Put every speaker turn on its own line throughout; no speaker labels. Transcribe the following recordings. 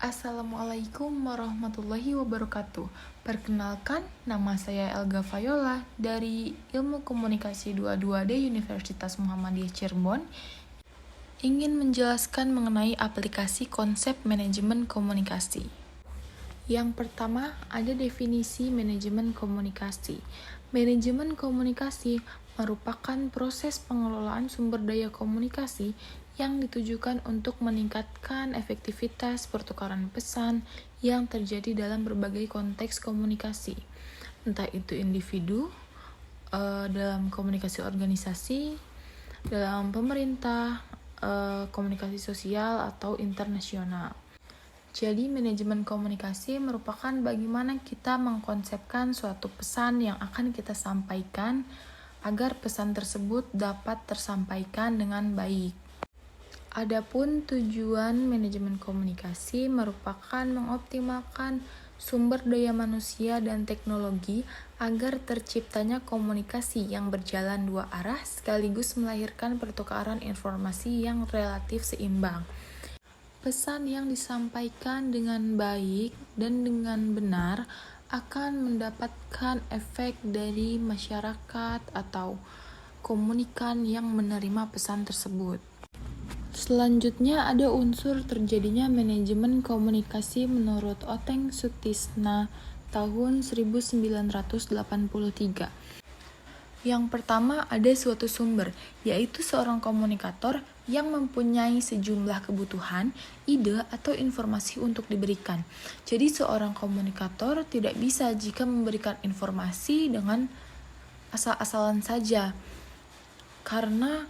Assalamualaikum warahmatullahi wabarakatuh. Perkenalkan, nama saya Elga Fayola dari Ilmu Komunikasi 22D Universitas Muhammadiyah Cirebon. Ingin menjelaskan mengenai aplikasi konsep manajemen komunikasi. Yang pertama, ada definisi manajemen komunikasi. Manajemen komunikasi merupakan proses pengelolaan sumber daya komunikasi yang ditujukan untuk meningkatkan efektivitas pertukaran pesan yang terjadi dalam berbagai konteks komunikasi, entah itu individu, dalam komunikasi organisasi, dalam pemerintah, komunikasi sosial, atau internasional. Jadi, manajemen komunikasi merupakan bagaimana kita mengkonsepkan suatu pesan yang akan kita sampaikan agar pesan tersebut dapat tersampaikan dengan baik. Adapun tujuan manajemen komunikasi merupakan mengoptimalkan sumber daya manusia dan teknologi agar terciptanya komunikasi yang berjalan dua arah sekaligus melahirkan pertukaran informasi yang relatif seimbang. Pesan yang disampaikan dengan baik dan dengan benar akan mendapatkan efek dari masyarakat atau komunikan yang menerima pesan tersebut. Selanjutnya ada unsur terjadinya manajemen komunikasi menurut Oteng Sutisna tahun 1983. Yang pertama ada suatu sumber, yaitu seorang komunikator yang mempunyai sejumlah kebutuhan, ide, atau informasi untuk diberikan. Jadi seorang komunikator tidak bisa jika memberikan informasi dengan asal-asalan saja, karena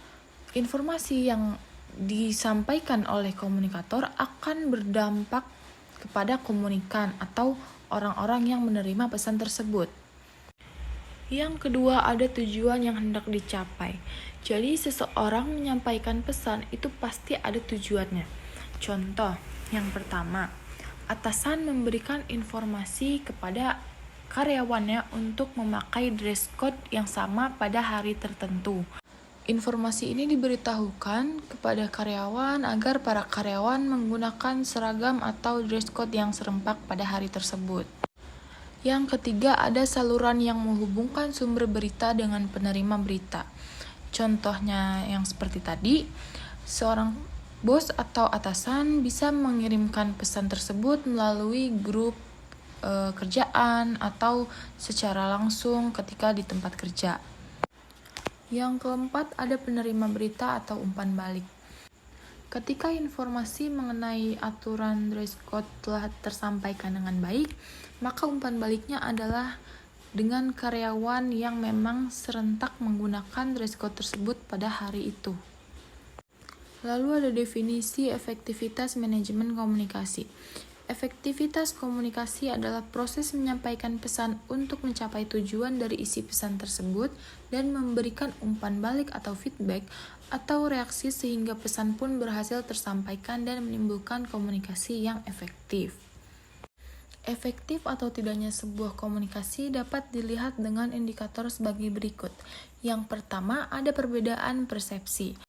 informasi yang disampaikan oleh komunikator akan berdampak kepada komunikan atau orang-orang yang menerima pesan tersebut. Yang kedua, ada tujuan yang hendak dicapai. Jadi, seseorang menyampaikan pesan itu pasti ada tujuannya. Contoh, yang pertama, atasan memberikan informasi kepada karyawannya untuk memakai dress code yang sama pada hari tertentu. Informasi ini diberitahukan kepada karyawan agar para karyawan menggunakan seragam atau dress code yang serempak pada hari tersebut. Yang ketiga, ada saluran yang menghubungkan sumber berita dengan penerima berita. Contohnya yang seperti tadi, seorang bos atau atasan bisa mengirimkan pesan tersebut melalui grup kerjaan atau secara langsung ketika di tempat kerja. Yang keempat, ada penerima berita atau umpan balik. Ketika informasi mengenai aturan dress code telah tersampaikan dengan baik, maka umpan baliknya adalah dengan karyawan yang memang serentak menggunakan dress code tersebut pada hari itu. Lalu ada definisi efektivitas manajemen komunikasi. Efektivitas komunikasi adalah proses menyampaikan pesan untuk mencapai tujuan dari isi pesan tersebut dan memberikan umpan balik atau feedback atau reaksi sehingga pesan pun berhasil tersampaikan dan menimbulkan komunikasi yang efektif. Efektif atau tidaknya sebuah komunikasi dapat dilihat dengan indikator sebagai berikut. Yang pertama, ada perbedaan persepsi.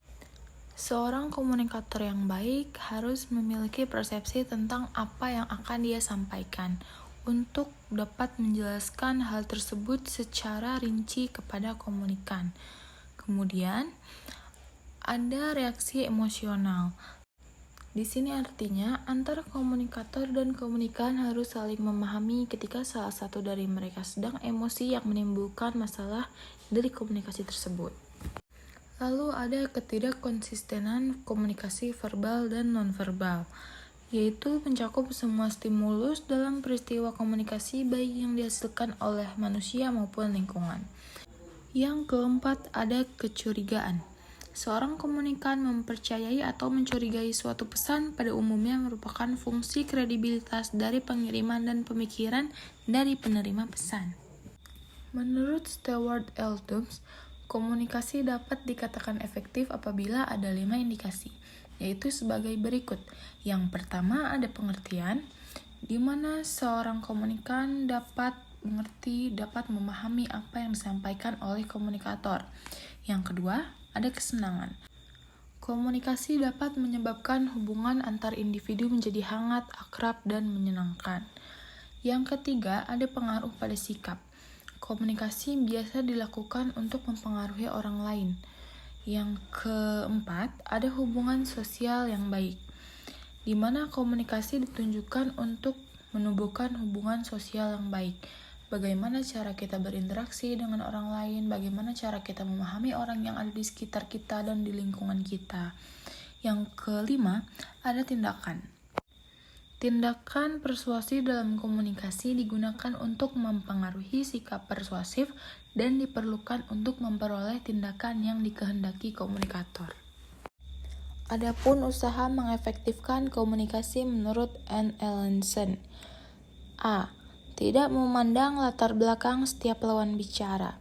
Seorang komunikator yang baik harus memiliki persepsi tentang apa yang akan dia sampaikan untuk dapat menjelaskan hal tersebut secara rinci kepada komunikan. Kemudian, ada reaksi emosional. Di sini artinya antara komunikator dan komunikan harus saling memahami ketika salah satu dari mereka sedang emosi yang menimbulkan masalah dari komunikasi tersebut. Lalu ada ketidakkonsistenan komunikasi verbal dan nonverbal, yaitu mencakup semua stimulus dalam peristiwa komunikasi baik yang dihasilkan oleh manusia maupun lingkungan. Yang keempat, ada kecurigaan. Seorang komunikan mempercayai atau mencurigai suatu pesan pada umumnya merupakan fungsi kredibilitas dari pengiriman dan pemikiran dari penerima pesan. Menurut Stewart L. Dubs, komunikasi dapat dikatakan efektif apabila ada 5 indikasi, yaitu sebagai berikut. Yang pertama ada pengertian, di mana seorang komunikan dapat mengerti, dapat memahami apa yang disampaikan oleh komunikator. Yang kedua, ada kesenangan. Komunikasi dapat menyebabkan hubungan antar individu menjadi hangat, akrab, dan menyenangkan. Yang ketiga, ada pengaruh pada sikap. Komunikasi biasa dilakukan untuk mempengaruhi orang lain. Yang keempat, ada hubungan sosial yang baik, di mana komunikasi ditunjukkan untuk menumbuhkan hubungan sosial yang baik. Bagaimana cara kita berinteraksi dengan orang lain, bagaimana cara kita memahami orang yang ada di sekitar kita dan di lingkungan kita. Yang kelima, ada tindakan. Tindakan persuasi dalam komunikasi digunakan untuk mempengaruhi sikap persuasif dan diperlukan untuk memperoleh tindakan yang dikehendaki komunikator. Adapun usaha mengefektifkan komunikasi menurut Anne Ellenson. A. Tidak memandang latar belakang setiap lawan bicara.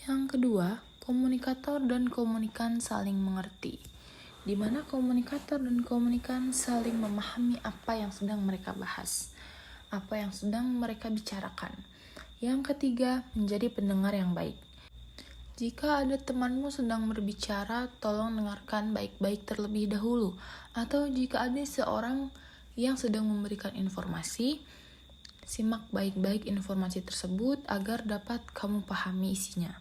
Yang kedua, komunikator dan komunikan saling mengerti, di mana komunikator dan komunikan saling memahami apa yang sedang mereka bahas, apa yang sedang mereka bicarakan. Yang ketiga, menjadi pendengar yang baik. Jika ada temanmu sedang berbicara, tolong dengarkan baik-baik terlebih dahulu. Atau jika ada seorang yang sedang memberikan informasi, simak baik-baik informasi tersebut agar dapat kamu pahami isinya.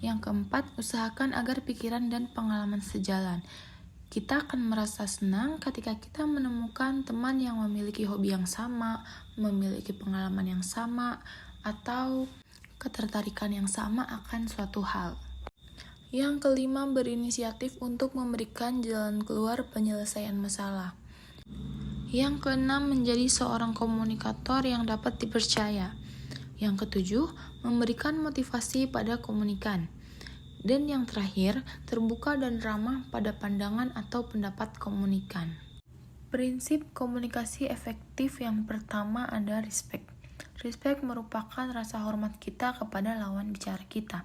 Yang keempat, usahakan agar pikiran dan pengalaman sejalan. Kita akan merasa senang ketika kita menemukan teman yang memiliki hobi yang sama, memiliki pengalaman yang sama, atau ketertarikan yang sama akan suatu hal. Yang kelima, berinisiatif untuk memberikan jalan keluar penyelesaian masalah. Yang keenam, menjadi seorang komunikator yang dapat dipercaya. Yang ketujuh, memberikan motivasi pada komunikan. Dan yang terakhir, terbuka dan ramah pada pandangan atau pendapat komunikan. Prinsip komunikasi efektif yang pertama ada respect. Respect merupakan rasa hormat kita kepada lawan bicara kita.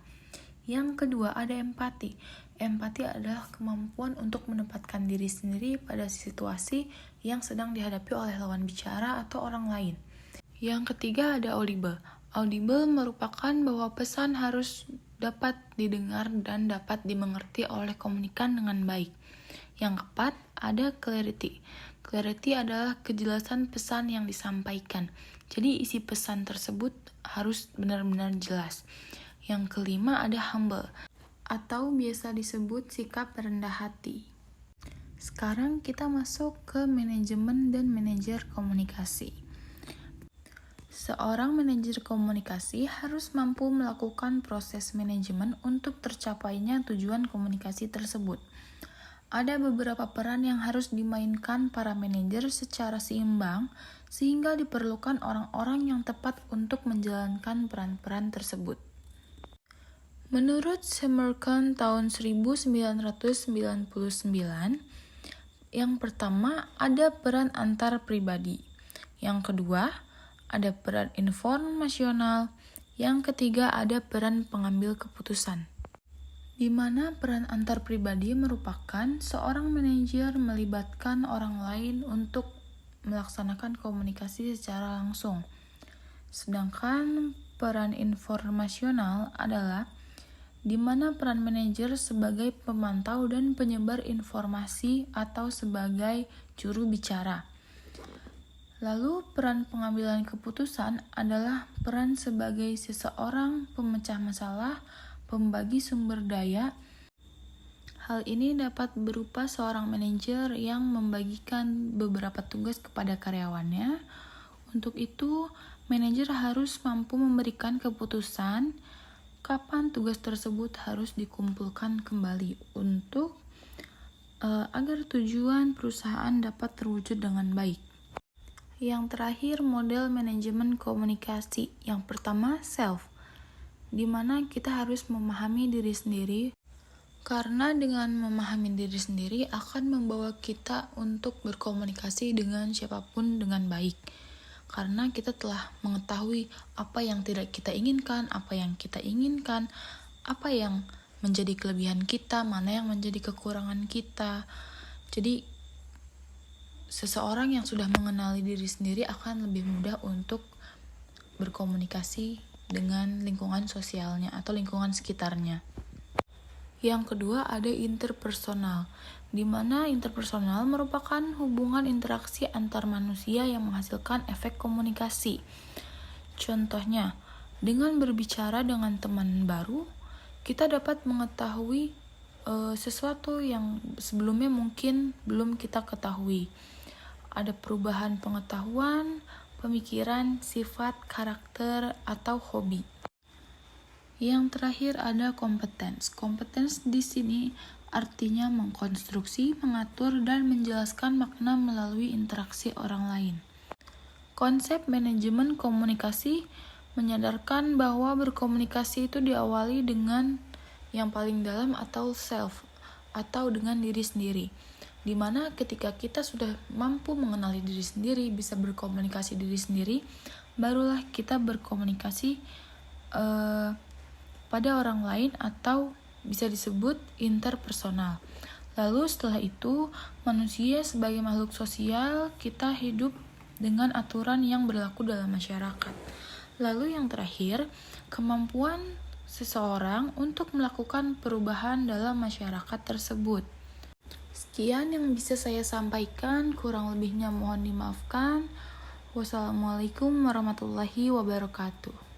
Yang kedua ada empati. Empati adalah kemampuan untuk menempatkan diri sendiri pada situasi yang sedang dihadapi oleh lawan bicara atau orang lain. Yang ketiga ada audible. Audible merupakan bahwa pesan harus dapat didengar dan dapat dimengerti oleh komunikan dengan baik. Yang keempat ada clarity. Clarity adalah kejelasan pesan yang disampaikan. Jadi isi pesan tersebut harus benar-benar jelas. Yang kelima ada humble, atau biasa disebut sikap rendah hati. Sekarang kita masuk ke manajemen dan manajer komunikasi. Seorang manajer komunikasi harus mampu melakukan proses manajemen untuk tercapainya tujuan komunikasi tersebut. Ada beberapa peran yang harus dimainkan para manajer secara seimbang, sehingga diperlukan orang-orang yang tepat untuk menjalankan peran-peran tersebut. Menurut Semerkan tahun 1999, yang pertama ada peran antar pribadi, yang kedua ada peran informasional, yang ketiga ada peran pengambil keputusan. Di mana peran antar pribadi merupakan seorang manajer melibatkan orang lain untuk melaksanakan komunikasi secara langsung. Sedangkan peran informasional adalah di mana peran manajer sebagai pemantau dan penyebar informasi atau sebagai juru bicara. Lalu peran pengambilan keputusan adalah peran sebagai seseorang pemecah masalah, pembagi sumber daya. Hal ini dapat berupa seorang manajer yang membagikan beberapa tugas kepada karyawannya. Untuk itu, manajer harus mampu memberikan keputusan kapan tugas tersebut harus dikumpulkan kembali untuk agar tujuan perusahaan dapat terwujud dengan baik. Yang terakhir, model manajemen komunikasi. Yang pertama, self, di mana kita harus memahami diri sendiri, karena dengan memahami diri sendiri akan membawa kita untuk berkomunikasi dengan siapapun dengan baik. Karena kita telah mengetahui apa yang tidak kita inginkan, apa yang kita inginkan, apa yang menjadi kelebihan kita, mana yang menjadi kekurangan kita. Jadi, seseorang yang sudah mengenali diri sendiri akan lebih mudah untuk berkomunikasi dengan lingkungan sosialnya atau lingkungan sekitarnya. Yang kedua ada interpersonal, di mana interpersonal merupakan hubungan interaksi antar manusia yang menghasilkan efek komunikasi. Contohnya, dengan berbicara dengan teman baru, kita dapat mengetahui sesuatu yang sebelumnya mungkin belum kita ketahui. Ada perubahan pengetahuan, pemikiran, sifat, karakter, atau hobi. Yang terakhir ada kompetens. Kompetens di sini artinya mengkonstruksi, mengatur, dan menjelaskan makna melalui interaksi orang lain. Konsep manajemen komunikasi menyadarkan bahwa berkomunikasi itu diawali dengan yang paling dalam atau self, atau dengan diri sendiri. Dimana ketika kita sudah mampu mengenali diri sendiri, bisa berkomunikasi diri sendiri, barulah kita berkomunikasi pada orang lain atau bisa disebut interpersonal. Lalu setelah itu, manusia sebagai makhluk sosial, kita hidup dengan aturan yang berlaku dalam masyarakat. Lalu yang terakhir, kemampuan seseorang untuk melakukan perubahan dalam masyarakat tersebut. Sekian yang bisa saya sampaikan, kurang lebihnya mohon dimaafkan. Wassalamualaikum warahmatullahi wabarakatuh.